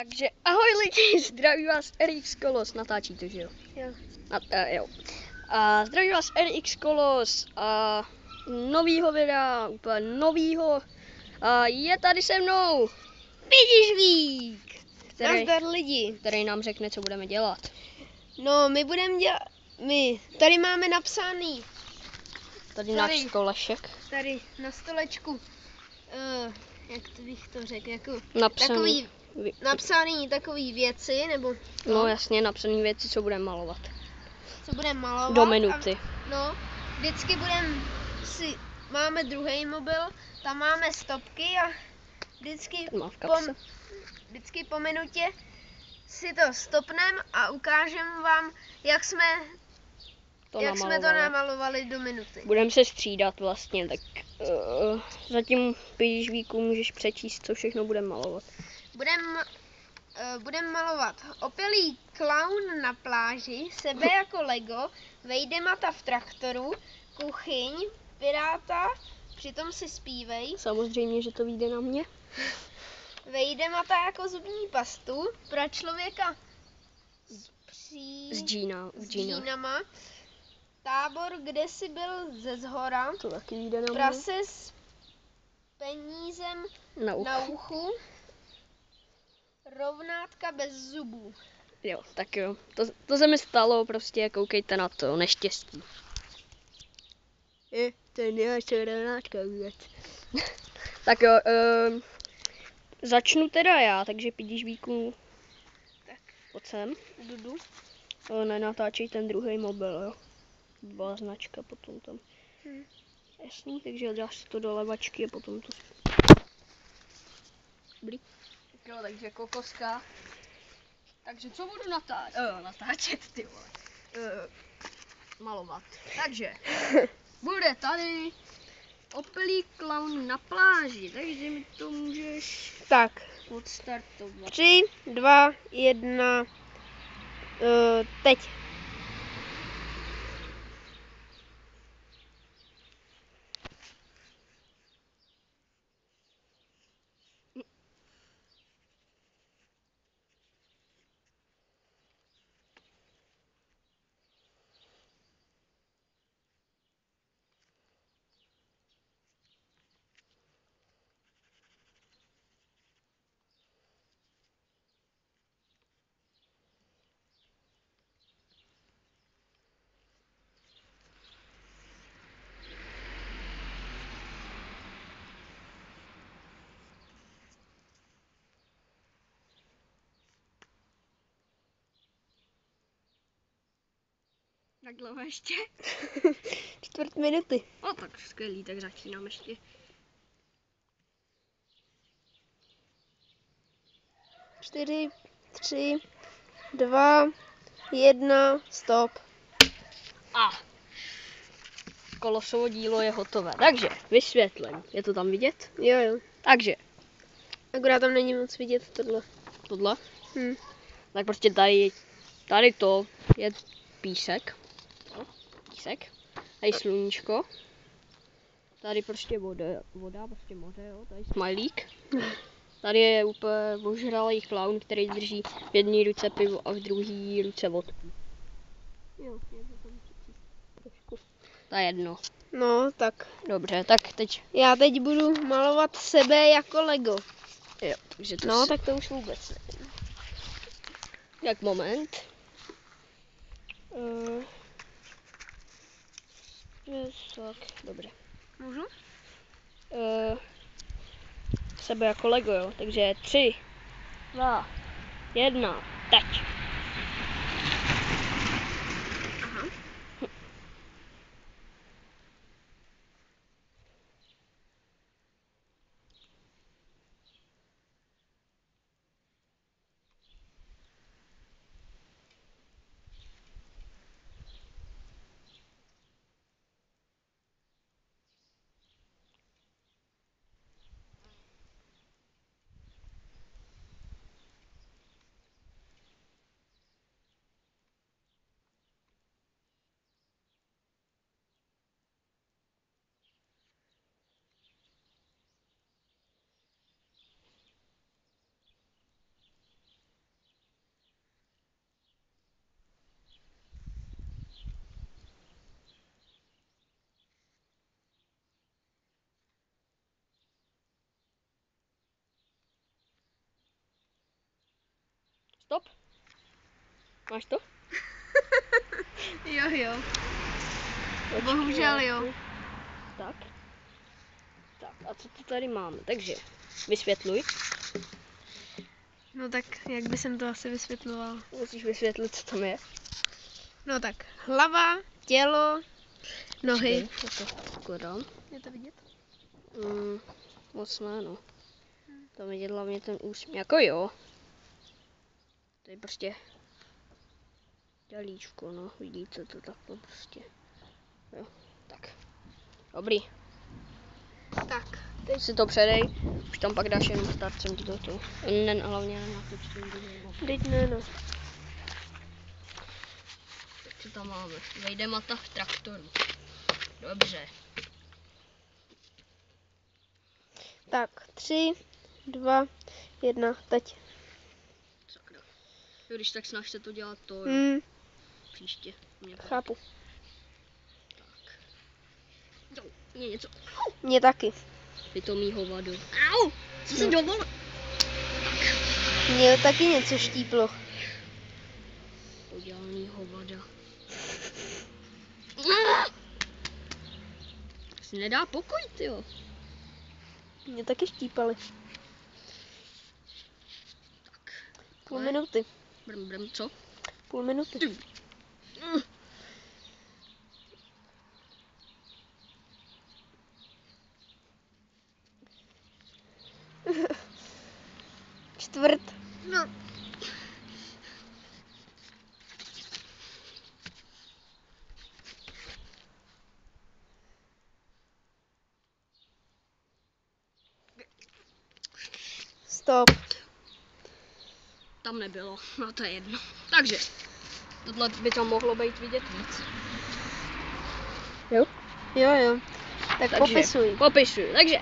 Takže ahoj lidi, zdraví vás RX Kolos, natáčí to, že jo? Jo. Jo. A zdraví vás RX Kolos a novýho videa, úplně novýho. A je tady se mnou Pidižvík! který, Nazdar lidi. který nám řekne, co budeme dělat. No, my budeme dělat, my tady máme napsaný, Tady náš stolešek. tady na stolečku, jak to bych to řekl, jako napsaný takový věci, nebo No jasně, napsaný věci, co budeme malovat. co budeme malovat. Do minuty. Vždycky máme druhý mobil, tam máme stopky a vždycky po minutě si to stopneme a ukážeme vám, jak jsme to namalovali do minuty. Budeme se střídat vlastně, tak zatím Pidižvíku můžeš přečíst, co všechno budeme malovat. Budeme malovat opilý klaun na pláži, sebe jako Lego, vejdemata v traktoru, kuchyň, piráta, přitom si zpívej. Samozřejmě, že to vyjde na mě. Vejdemata jako zubní pastu, pro člověka s džínama, tábor, kde jsi byl ze zhora, to taky vyjde na mě. Prase s penízem na uchu, rovnátka bez zubů. Jo, tak jo. To se mi stalo, prostě koukejte na to, neštěstí. To je rovnátka vůbec. Tak jo, začnu teda já, takže Pidižvíku, pojď sem. Dudu. Nenatáčej ten druhý mobil, jo. Byla značka potom tam. Jasný, takže dáš si to do levačky a potom to... Dobrý. Tak jo, takže kokoska. Takže co budu natáčet, ty vole. Malovat. Takže, bude tady opilý klaun na pláži, takže mi to můžeš odstartovat. 3, 2, 1, teď. Jak dlouho ještě? 4 minuty. No tak skvělý, tak začínám ještě. Čtyři, 3, 2, 1, stop. A Kolosovo dílo je hotové. Takže vysvětlím. Je to tam vidět? Jo. Takže. Akorát tam není moc vidět tohle. Tohle? Tak prostě tady to je písek. Písek. Tady sluníčko. Tady prostě voda, prostě moře, jo. Tady smajlík. Tady je úplně ožralý klaun, který drží v jedné ruce pivo a v druhé ruce vodku. Jo, je to tam trošku. To je jedno. No, tak. Dobře, tak teď. Já teď budu malovat sebe jako Lego. Jo, takže to no, tak to už vůbec nevím. Jak moment. Tak, dobře. Můžu? Sebe jako Lego, jo. Takže 3, 2, 1, teď. Aha. Stop. Máš to? Jo. Bohužel jo. Tak. Tak a co tu tady máme? Takže vysvětluj. No tak, jak by jsem to asi vysvětloval? Musíš vysvětlit, co tam je. No tak, hlava, tělo, nohy. Počkej, já to skladám. Je to vidět? Moc ne, no. Tam vidět hlavně ten úsměv. Jako jo. To je prostě tělíčko, no. Vidíte to takhle prostě. Jo, tak. Dobrý. Tak, Teď si to předej. Už tam pak dáš jenom starcem to. Ne, hlavně na to teď ne, no. Co tam máme? Vejde Mata v traktoru. Dobře. Tak, 3, 2, 1, teď. Sakra. Jo, když tak snaž se to dělat to, jo. Příště. Chápu. Tak. Jo, mě něco. Mně taky. Ty to mý hovado. Au! Co se dovolil? Mně taky něco štíplo. Podělaný hovada. Si nedá pokoj, tyjo. Mně taky štípaly. Tak. Půl minuty. Brm, co? Půl minuty. Čtvrt. No. Stop. Tam nebylo, no to je jedno. Takže, tohle by tam mohlo být vidět víc. Jo? Jo. Tak popisuj. Popisuj, takže.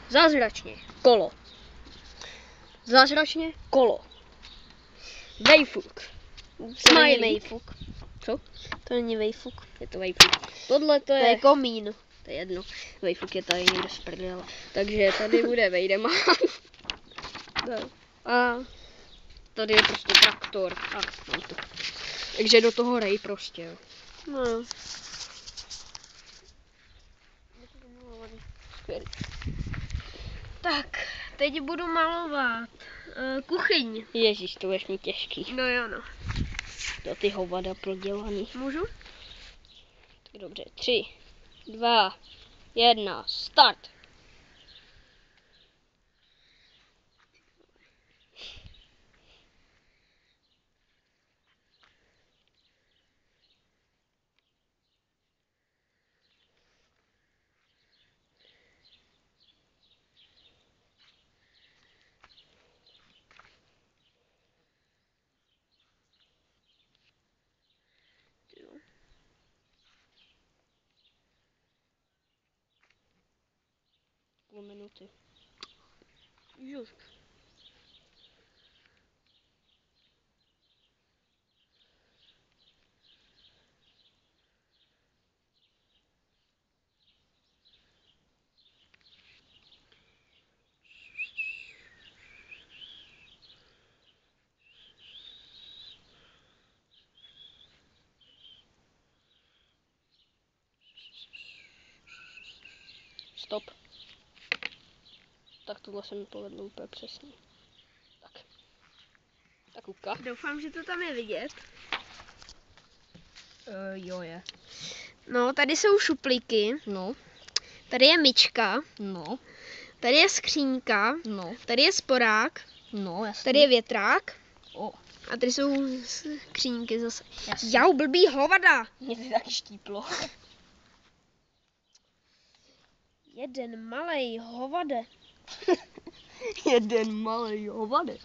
Zázračně kolo. Zázračně kolo. Vejfuk. To není Smiley. vejfuk. Co? To není vejfuk. Je to vejfuk. Tohle to To je je... komín. To je jedno. Vejfuk je tady někde z prdele. Takže tady bude Vejdemán. A tady je prostě traktor. A mám to. Takže do toho rej prostě, jo. No jo. Skvělý. Tak, teď budu malovat kuchyň. Ježíš, to budeš mít těžký. No jo, no. To ty hovada prodělaný. Můžu? Tak dobře, 3, 2, 1, start. Půl minuty. Juž. Stop. Tak tohle se mi povedlo úplně přesně. Tak. Tak uka. Doufám, že to tam je vidět. Jo je. No, tady jsou šuplíky. No. Tady je myčka. No. Tady je skříňka. No. Tady je sporák. No, jasně. Tady je větrák. O, A tady jsou skříňky zase. jasně. Jau, blbý hovada. Mě to taky štíplo. Jeden malej hovade. Jeden malý hovady.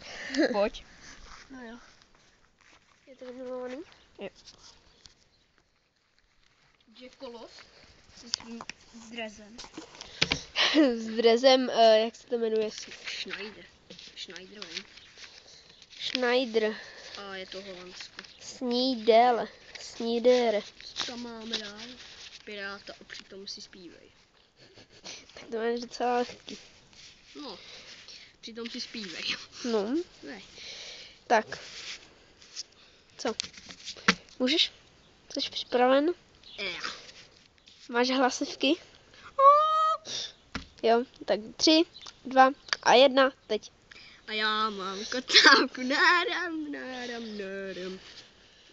Pojď. No jo. Je to vymilovaný? Jo. Jack Kolos se svým drezem. S drezem, jak se to jmenuje? Schneider. Schneider. Schneider. A je to Holandsko. Snídere. Co tam máme dál? Piráta a přitom si zpívej. Tak to je docela lehký. No. Přitom si zpívej. No. Ne. Tak. Co? Můžeš? Jsi připraven? Máš hlasivky? Jo, tak 3, 2 a 1, teď. A já mám kotávku, nádam.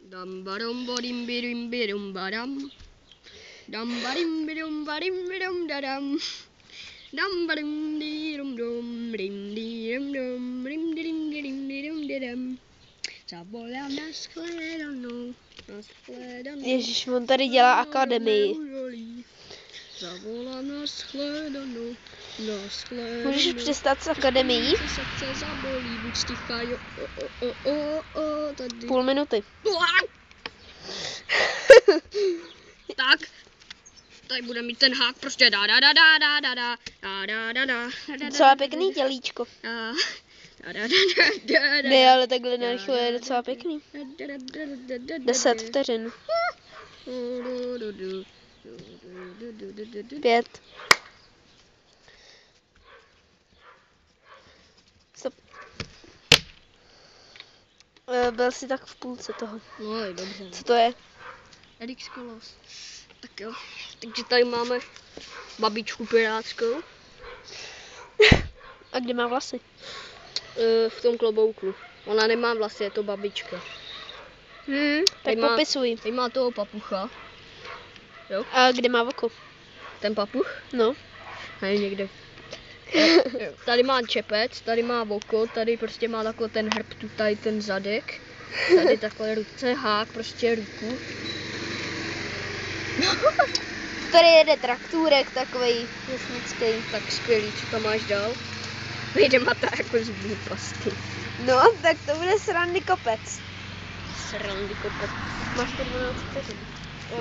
Dam badum bodim bidim bidum badam. Dam badim bidum badim bidum dadam. Dam badum dirum dum dim dirum dum rim didim didim didim didam. Zavolám na shledanou, na shledanou. Ježíš, on tady dělá akademii. Zavolám na shledanou, na shledanou. Můžeš přestat s akademií? Srdce zabolí, buď sticha, jo, tady. Půl minuty. Tak, tady bude mít ten hák prostě da. Docela pěkný tělíčko. Ne, ale takhle narychle je docela pěkný. 10 vteřin. 5. Stop. Byl jsi tak v půlce toho. No, je dobře. Co to je? Erix Kolos. Tak jo, takže tady máme babičku pirátskou. A kde má vlasy? V tom klobouku. Ona nemá vlasy, je to babička. Tak Tady má- popisuj. Tady má toho papucha. A kde má oko? Ten papuch? No. Tady někde. Tady má čepec, tady má oko, tady prostě má takhle ten hrb, tu tady ten zadek. Tady takhle ruce, hák, prostě ruku. Tady jede traktůrek takovej vesnický. Tak skvělý, co tam máš dál? Vyjde Mata jako zubní pasty. No, tak to bude srandy kopec. Srandy kopec. Máš to 12 vteřin.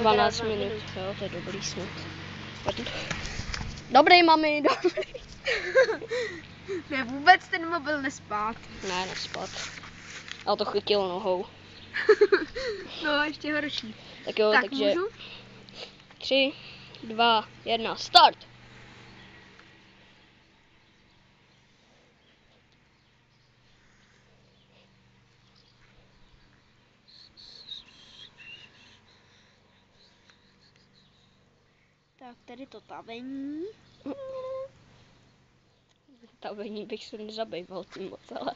12 minut, jo, to je dobrý snad. Dobrý, mami, dobrý. Ne, vůbec ten mobil nespát. Ne, nespat. Ale to chytil nohou. No, ještě horší. Tak jo, Tak takže můžu? 3, 2, 1, start! Tak, tady to tavení. Tavení bych se nezabýval tím moc, ale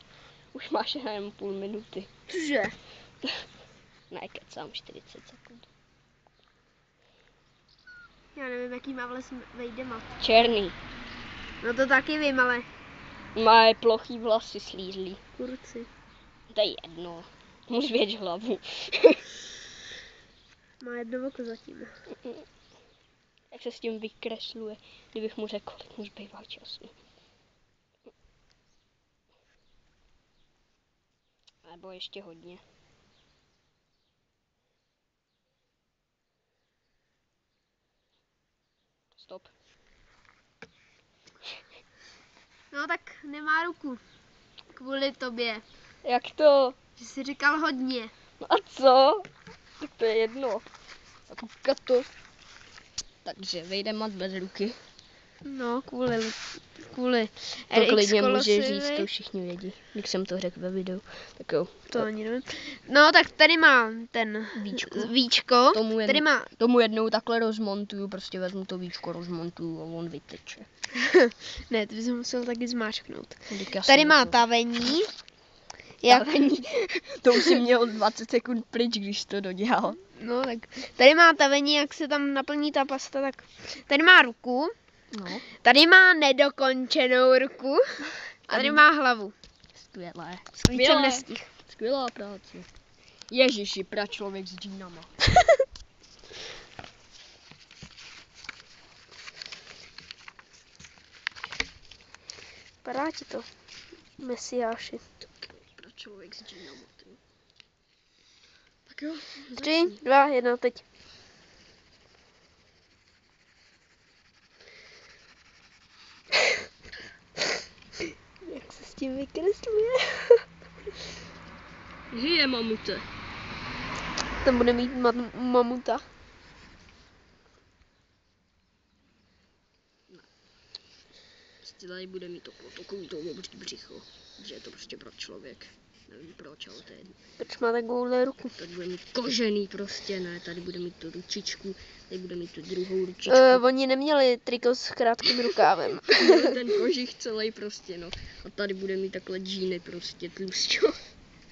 už máš jen půl minuty. Cože? Ne, kecám, 40 sekund. Já nevím, jaký má vles vejde mat. Černý. No to taky vím, ale Má plochý vlasy slízlý. kurci. To je jedno. Mu zvěď hlavu. Má jedno oko zatím. Jak se s tím vykresluje, kdybych mu řekl, kolik mu zbývá času. Nebo ještě hodně. Stop. No tak nemá ruku. Kvůli tobě. Jak to? Že jsi říkal hodně. No a co? Tak to je jedno. Tak to. Takže vejde mat bez ruky. No, kvůli To RX klidně může Kolosy, říct, to všichni vědí, když jsem to řekl ve videu. Tak jo. To ani nevím. No, tak tady má ten víčko. Tady má, Tomu jednou takhle rozmontuju, prostě vezmu to víčko, rozmontuju a on vyteče. ne, to bys musel taky zmáčknout. Tady Tady má tavení. Jak, To už si měl 20 sekund pryč, když to dodělal. no, tak tady má tavení, jak se tam naplní ta pasta, tak tady má ruku. No, Tady má nedokončenou ruku. A tady má hlavu. skvělé. Víc jsem nestihl. Skvělá práce. Ježiši, pračlověk s džínama. Padá ti to, Mesiáši. Pračlověk s džínama, ty. Tak jo. 3, 2, 1, teď. Jak se s tím vykresluje? Žije, mamute. Tam bude mít mamuta. Prostě tady bude mít to takový to obří břicho. Že je to prostě pračlověk. Nevím proč, ale to je jedno. Proč má takovouhle ruku? Tady bude mít kožený prostě, ne, tady bude mít tu ručičku, tady bude mít tu druhou ručičku. Oni neměli triko s krátkým rukávem. Ten kožich celý prostě, no. A tady bude mít takhle džíny prostě tlustě.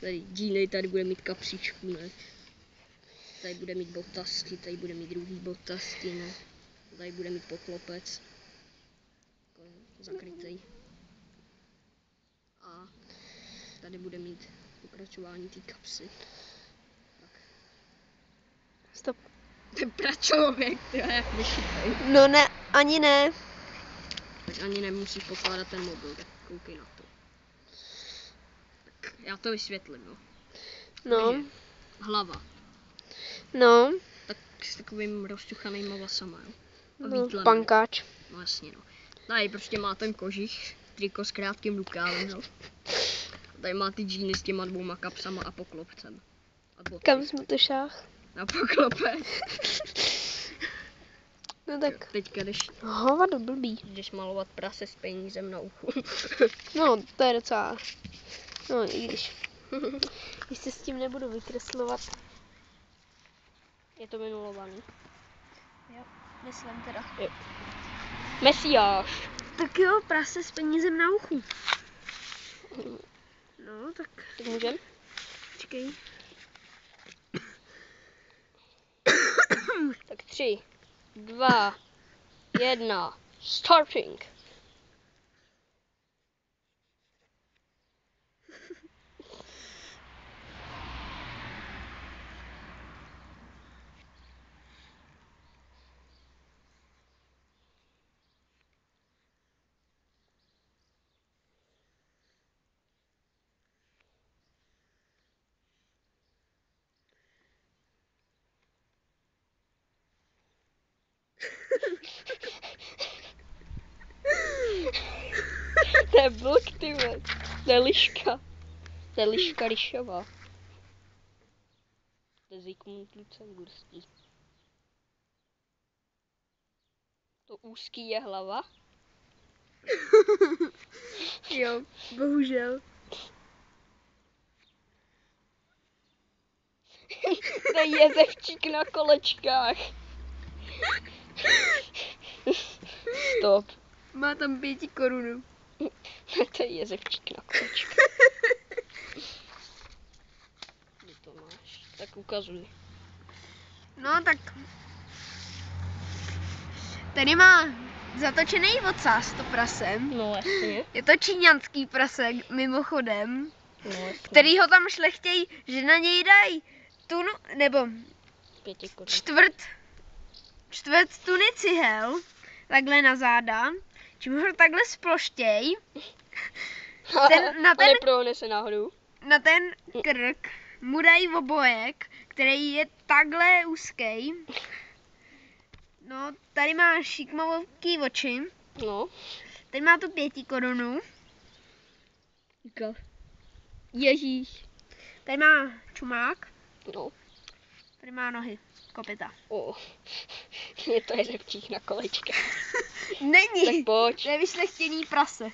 Tady džíny, tady bude mít kapsičku, ne. Tady bude mít botasky, tady bude mít druhý botasky, ne. Tady bude mít poklopec. Zakrytej. A tady bude mít pokračování té kapsy. Tak. Stop. Ten pračověk, ty jak vyšitej. No ne, ani ne. Tak ani nemusíš pokládat ten mobil, tak koukej na to. Tak já to vysvětlím, no. No, Takže hlava. no, Tak s takovým rozťuchanýma vlasama, jo. A no výtlem. pankáč. No jasně, no. Tady prostě má ten kožich, triko s krátkým rukávem, no. A tady má ty džíny s těma dvouma kapsama a poklopcem. A boty. Kam jsme to šáh? Na poklopec. No tak, Teďka hovado blbý. jdeš malovat prase s penízem na uchu. No, to je docela, no i když se s tím nebudu vykreslovat. Je to vynulovaný. Jo, myslím teda. Mesiáš. Tak jo, prase s penízem na uchu. No, tak Tak můžem? počkej. Tak 3, 2, 1, starting. To je vlk, ty vole. To je liška. To je liška lišová. To je Zikmund Lucemburský. To úzký je hlava. Jo, bohužel. To je jezevčík na kolečkách. Stop. Má tam 5 korun. To je jezevčík na kolečkách. Kde to máš? Tak ukazuj. No tak. Tady má zatočený ocas to prase. No jasně. Je to číňanský prase, mimochodem. No jasně. Který ho tam šlechtějí, že na něj dají tunu, nebo 5 korun. čtvrt tuny cihel, takhle na záda, čím ho takhle sploštěj, Ale neprohne se náhodou. na ten krk mu dají obojek, který je takhle úzký. No, tady má šikmový oči, No. tady má tu 5 korunu, Ježíš. tady má čumák, No. tady má nohy, kopyta. O. Je to jezevčík na kolečkách. Není, Tak pojď. to je vyšlechtěný prase.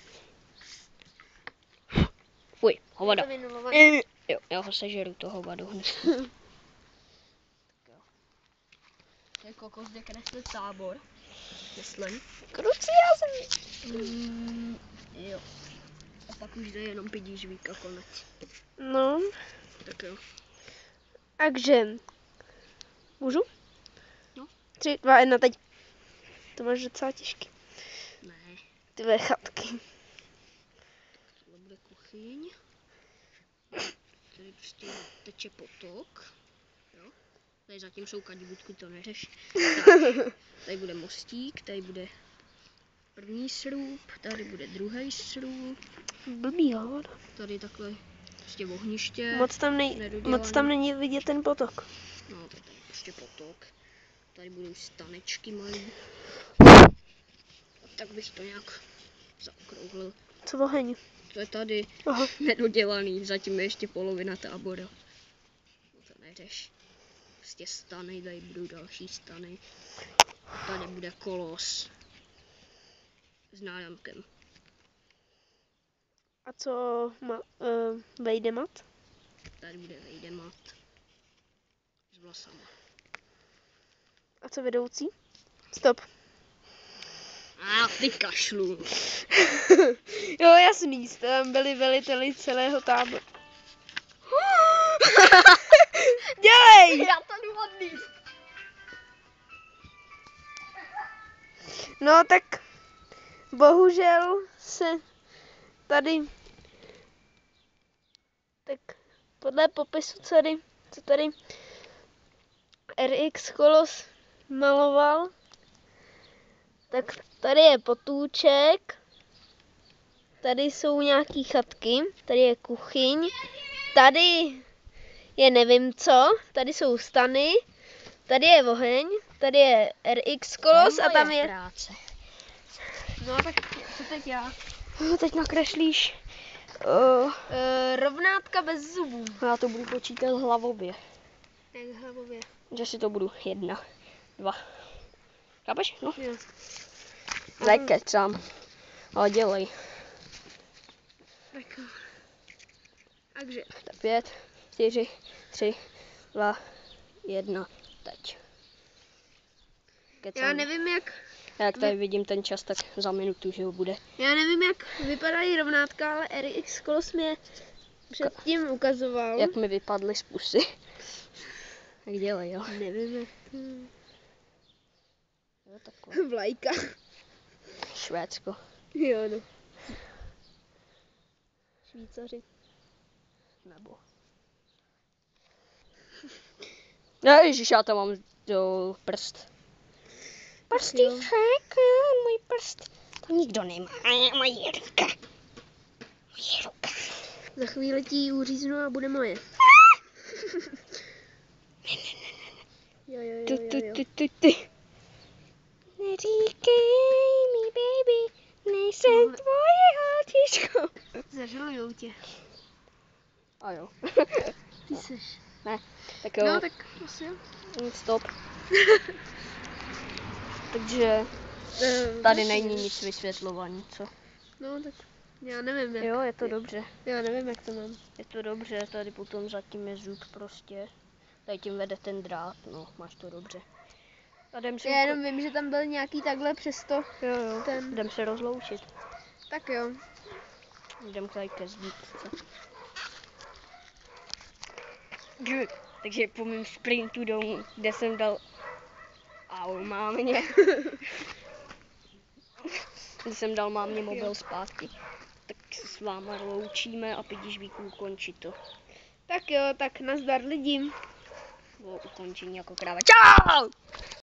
Fuj, hovado. Je to vynulovaný. Jo, já ho sežeru, toho hovado hned. To je kokos, kde kreslit tábor. Myslím. Kruciázem. Jo. A pak už jde jenom pidížvík a konec. No, Tak jo. takže můžu? No. 3, 2, 1, teď. To máš docela těžký. Ne, Ty dvě chatky. tohle bude kuchyň. Tady prostě teče potok. Jo. Tady zatím jsou kadibutky, to neřeš. Tak, tady bude mostík, tady bude první srub, tady bude druhý srub, Blbý hovor. tady takhle prostě ohniště. Moc tam není vidět ten potok. No, tady je prostě potok. Tady budou stanečky malý. Tak bych to nějak zaokrouhlil. Co oheň? To je tady Aha. nedodělaný, zatím je ještě polovina tábora. No to neřeš. Prostě stany, tady budou další stany. Tady bude kolos. S náramkem. A co má vejdemat? tady bude vejdemat. S vlasama. A co vedoucí? Stop. A ty kašlu. Jo, jasný, tam byli veliteli celého táboru. Dělej! Já to jdu odníst. No tak bohužel se tady tak podle popisu, co tady RX Kolos maloval, tak tady je potůček, tady jsou nějaký chatky, tady je kuchyň, tady je nevím co, tady jsou stany, tady je oheň, tady je RX Kolos a tam je... práce. No tak co teď já? Teď nakreslíš. Rovnátka bez zubů. Já to budu počítat hlavově. Jak hlavově. Že si to budu 1, 2. Chápeš? No. Jo. Nekecám. Ale dělej. Tak. Takže. Tak 5, 4, 3, 2, 1. Teď. Kecám. Já nevím Jak tady vidím ten čas, tak za minutu, že ho bude. Já nevím jak vypadají rovnátka, ale RX Kolos mě předtím ukazoval. Jak mi vypadly z pusy. Tak dělej, jo. Nevím jak Jo, takhle. vlajka. Švédsko. Jo no. Švýcaři. Nebo. No, ježiš, já tam mám do prst. Prsty, Jo. můj prst. To nikdo nemá. Moje ruka. Moje ruka. Za chvíli ti ji uříznu a bude moje. Jo. Neříkej mi, baby, nejsem tvoje holčičko. Zažalujou tě. A jo. Ty seš. Ne, tak jo. No tak asi jo. Stop. Takže tady není nic vysvětlování, co? No tak já nevím jak. Jo, je to dobře. Já nevím jak to mám. Je to dobře, tady potom zatím je zub prostě. Tady tím vede ten drát, no, máš to dobře. A jdem se, Já jenom vím, že tam byl nějaký takhle přesto. jo. ten- Jdem se rozloučit. Tak jo. Jdem tady ke zbítce. Takže po mém sprintu domů, kde jsem dal ahoj mámě. Když jsem dal mámě mobil zpátky, tak se s váma loučíme a Pidížbíku ukončí to. Tak jo, tak nazdar lidím. Bylo ukončení jako kráva. Čau!